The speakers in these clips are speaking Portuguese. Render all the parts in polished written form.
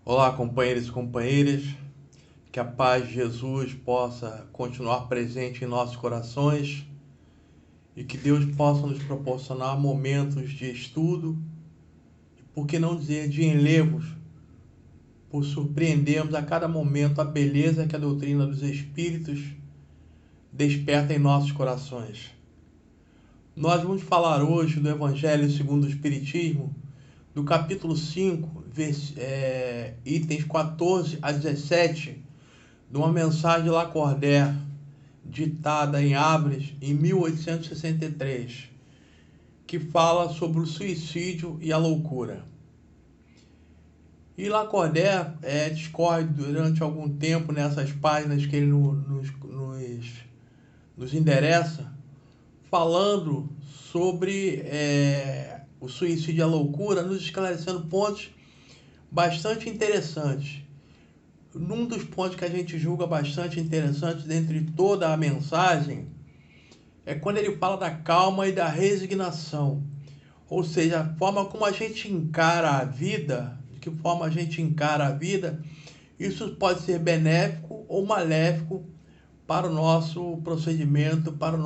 Olá, companheiros e companheiras, que a paz de Jesus possa continuar presente em nossos corações e que Deus possa nos proporcionar momentos de estudo, por que não dizer de enlevos, por surpreendermos a cada momento a beleza que a doutrina dos Espíritos desperta em nossos corações. Nós vamos falar hoje do Evangelho segundo o Espiritismo, do capítulo 5, itens 14 a 17, de uma mensagem de Lacordaire, ditada em Abres em 1863, que fala sobre o suicídio e a loucura. E Lacordaire discorre durante algum tempo nessas páginas que ele nos endereça, falando sobre o suicídio e a loucura, nos esclarecendo pontos bastante interessantes. Um dos pontos que a gente julga bastante interessante dentre toda a mensagem é quando ele fala da calma e da resignação. Ou seja, a forma como a gente encara a vida, de que forma a gente encara a vida, isso pode ser benéfico ou maléfico para o nosso procedimento, para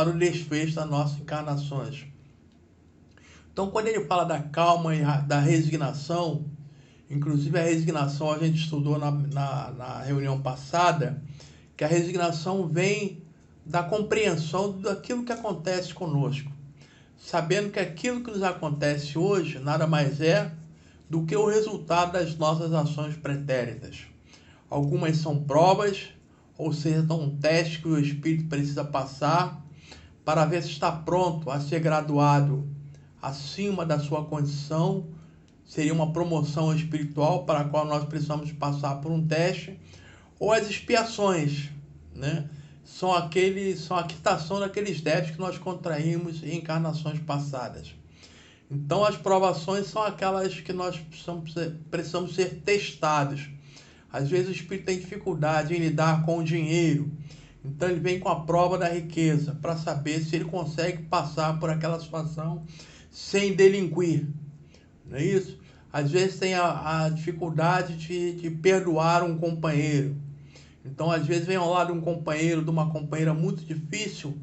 o desfecho das nossas encarnações. Então, quando ele fala da calma e da resignação, inclusive a resignação a gente estudou na reunião passada, que a resignação vem da compreensão daquilo que acontece conosco, sabendo que aquilo que nos acontece hoje nada mais é do que o resultado das nossas ações pretéritas. Algumas são provas, ou seja, são um teste que o espírito precisa passar para ver se está pronto a ser graduado acima da sua condição. Seria uma promoção espiritual para a qual nós precisamos passar por um teste, ou as expiações, né? São a quitação daqueles débitos que nós contraímos em encarnações passadas. Então, as provações são aquelas que nós precisamos ser testados. Às vezes o espírito tem dificuldade em lidar com o dinheiro, então ele vem com a prova da riqueza para saber se ele consegue passar por aquela situação sem delinquir, não é isso? Às vezes tem a dificuldade de perdoar um companheiro. Então, às vezes, vem ao lado de um companheiro, de uma companheira muito difícil,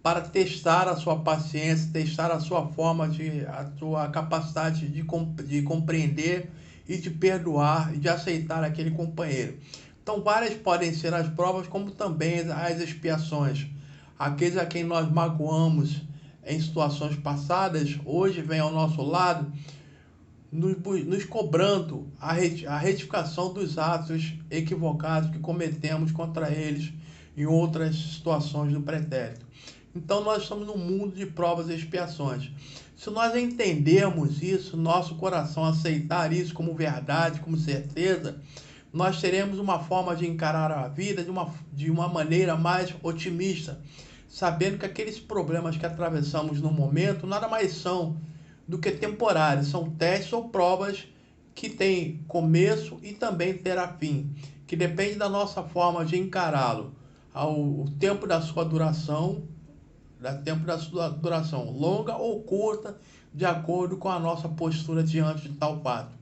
para testar a sua paciência, testar a sua a sua capacidade de compreender e de perdoar e de aceitar aquele companheiro. Então, várias podem ser as provas, como também as expiações. Aqueles a quem nós magoamos em situações passadas, hoje vem ao nosso lado, nos cobrando a retificação dos atos equivocados que cometemos contra eles em outras situações do pretérito. Então nós estamos num mundo de provas e expiações. Se nós entendermos isso, nosso coração aceitar isso como verdade, como certeza, nós teremos uma forma de encarar a vida de uma maneira mais otimista, sabendo que aqueles problemas que atravessamos no momento nada mais são do que temporários, são testes ou provas que têm começo e também terá fim, que depende da nossa forma de encará-lo, ao tempo da sua duração, longa ou curta, de acordo com a nossa postura diante de tal fato.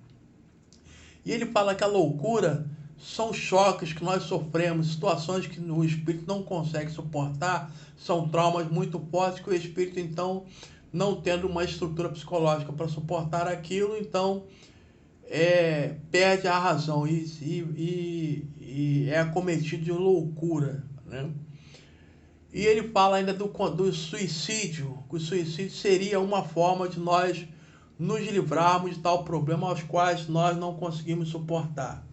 E ele fala que a loucura são choques que nós sofremos, situações que o espírito não consegue suportar, são traumas muito fortes que o espírito, então, não tendo uma estrutura psicológica para suportar aquilo, então perde a razão e é acometido de loucura, né? E ele fala ainda do suicídio, que o suicídio seria uma forma de nós nos livrarmos de tal problema aos quais nós não conseguimos suportar.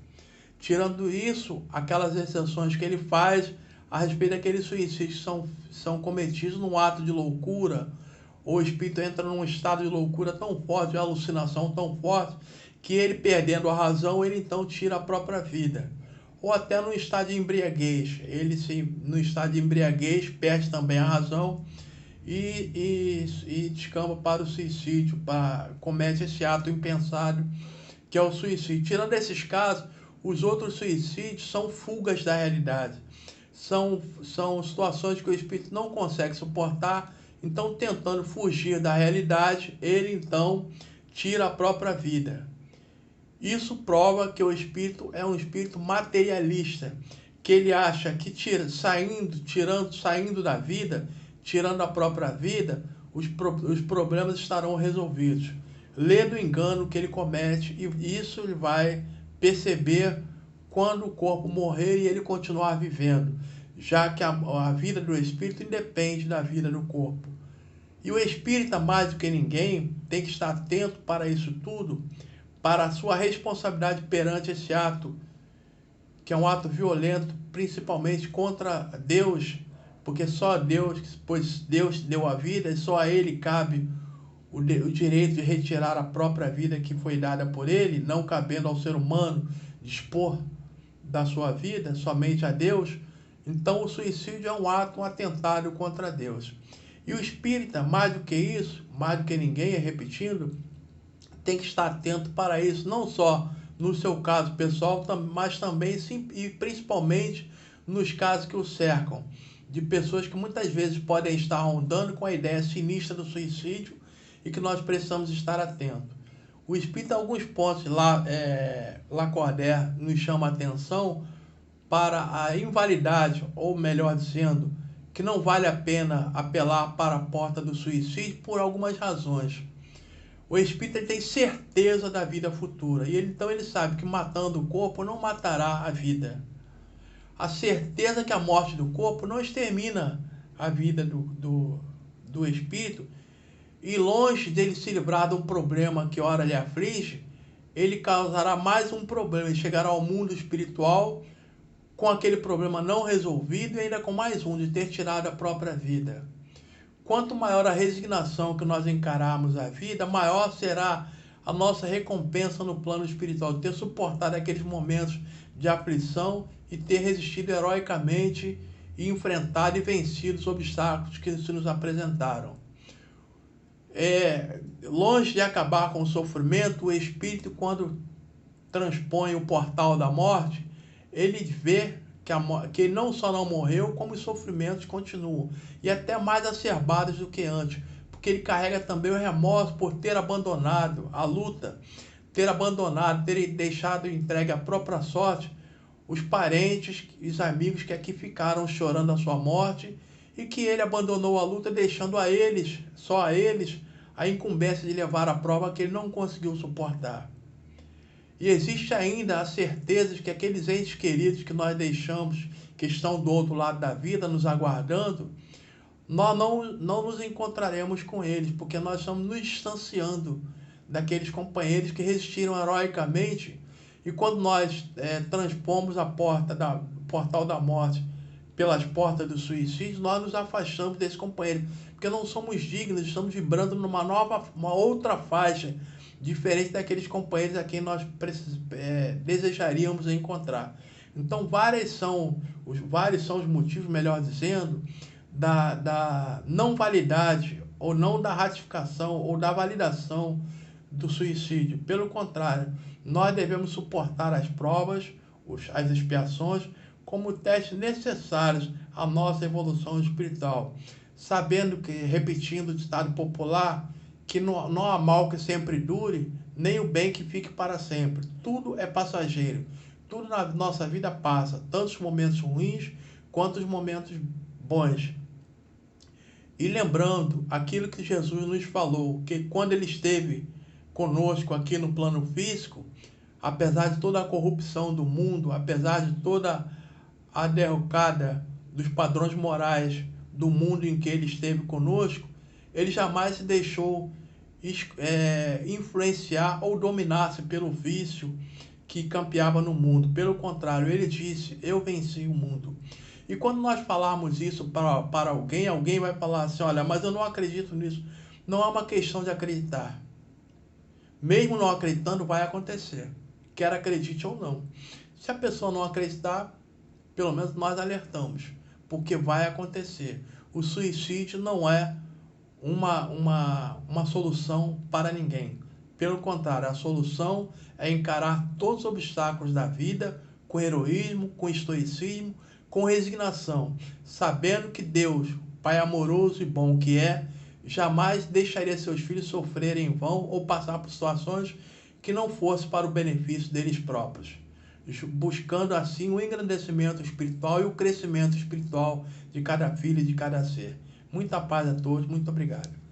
Tirando isso, aquelas exceções que ele faz a respeito daqueles suicídios que são cometidos num ato de loucura, ou o espírito entra num estado de loucura tão forte, de alucinação tão forte, que ele, perdendo a razão, ele então tira a própria vida. Ou até no estado de embriaguez. No estado de embriaguez, perde também a razão e descamba para o suicídio, comete esse ato impensado, que é o suicídio. Tirando esses casos, os outros suicídios são fugas da realidade. São situações que o espírito não consegue suportar, então, tentando fugir da realidade, ele então tira a própria vida. Isso prova que o espírito é um espírito materialista, que ele acha que saindo da vida, tirando a própria vida, os problemas estarão resolvidos. Lê do engano que ele comete, e isso ele vai perceber quando o corpo morrer e ele continuar vivendo, já que a vida do espírito independe da vida do corpo. E o espírita, mais do que ninguém, tem que estar atento para isso tudo, para a sua responsabilidade perante esse ato, que é um ato violento, principalmente contra Deus, porque só Deus, pois Deus deu a vida, e só a Ele cabe o direito de retirar a própria vida que foi dada por Ele, não cabendo ao ser humano dispor da sua vida, somente a Deus. Então o suicídio é um ato, um atentado contra Deus. E o espírita, mais do que isso, mais do que ninguém, repetindo, tem que estar atento para isso, não só no seu caso pessoal, mas também e principalmente nos casos que o cercam, de pessoas que muitas vezes podem estar rondando com a ideia sinistra do suicídio e que nós precisamos estar atentos. O espírito, alguns pontos lá, Lacordaire nos chama a atenção para a invalidade, ou melhor dizendo, que não vale a pena apelar para a porta do suicídio por algumas razões. O espírito tem certeza da vida futura, e então ele sabe que matando o corpo não matará a vida. A certeza que a morte do corpo não extermina a vida do espírito, e longe dele se livrar de um problema que ora lhe aflige, ele causará mais um problema, ele chegará ao mundo espiritual com aquele problema não resolvido e ainda com mais um, de ter tirado a própria vida. Quanto maior a resignação que nós encararmos a vida, maior será a nossa recompensa no plano espiritual, ter suportado aqueles momentos de aflição e ter resistido heroicamente e enfrentado e vencido os obstáculos que se nos apresentaram. Longe de acabar com o sofrimento, o espírito, quando transpõe o portal da morte, ele vê que ele não só não morreu, como os sofrimentos continuam, e até mais acerbados do que antes, porque ele carrega também o remorso por ter abandonado a luta, ter deixado entregue à própria sorte os parentes e os amigos que aqui ficaram chorando a sua morte, e que ele abandonou a luta, deixando a eles, só a eles, a incumbência de levar a prova que ele não conseguiu suportar. E existe ainda a certeza de que aqueles entes queridos que nós deixamos, que estão do outro lado da vida, nos aguardando, nós não nos encontraremos com eles, porque nós estamos nos distanciando daqueles companheiros que resistiram heroicamente. E quando nós transpomos o portal da morte pelas portas do suicídio, nós nos afastamos desse companheiro, porque não somos dignos, estamos vibrando uma outra faixa, diferente daqueles companheiros a quem nós desejaríamos encontrar. Então, vários são os motivos, melhor dizendo, da não validade, ou não da ratificação, ou da validação do suicídio. Pelo contrário, nós devemos suportar as provas, as expiações, como testes necessários à nossa evolução espiritual, sabendo que, repetindo o ditado popular, que não há mal que sempre dure, nem o bem que fique para sempre. Tudo é passageiro. Tudo na nossa vida passa, tanto os momentos ruins quanto os momentos bons. E lembrando aquilo que Jesus nos falou, que quando ele esteve conosco aqui no plano físico, apesar de toda a corrupção do mundo, apesar de toda a derrocada dos padrões morais do mundo em que ele esteve conosco, ele jamais se deixou influenciar ou dominar-se pelo vício que campeava no mundo. Pelo contrário, ele disse: eu venci o mundo. E quando nós falarmos isso para alguém vai falar assim: olha, mas eu não acredito nisso. Não é uma questão de acreditar. Mesmo não acreditando, vai acontecer, quer acredite ou não. Se a pessoa não acreditar, pelo menos nós alertamos, porque vai acontecer. O suicídio não é uma solução para ninguém. Pelo contrário, a solução é encarar todos os obstáculos da vida com heroísmo, com estoicismo, com resignação, sabendo que Deus, Pai amoroso e bom que é, jamais deixaria seus filhos sofrerem em vão ou passar por situações que não fosse para o benefício deles próprios, buscando assim o engrandecimento espiritual e o crescimento espiritual de cada filho e de cada ser. Muita paz a todos, muito obrigado.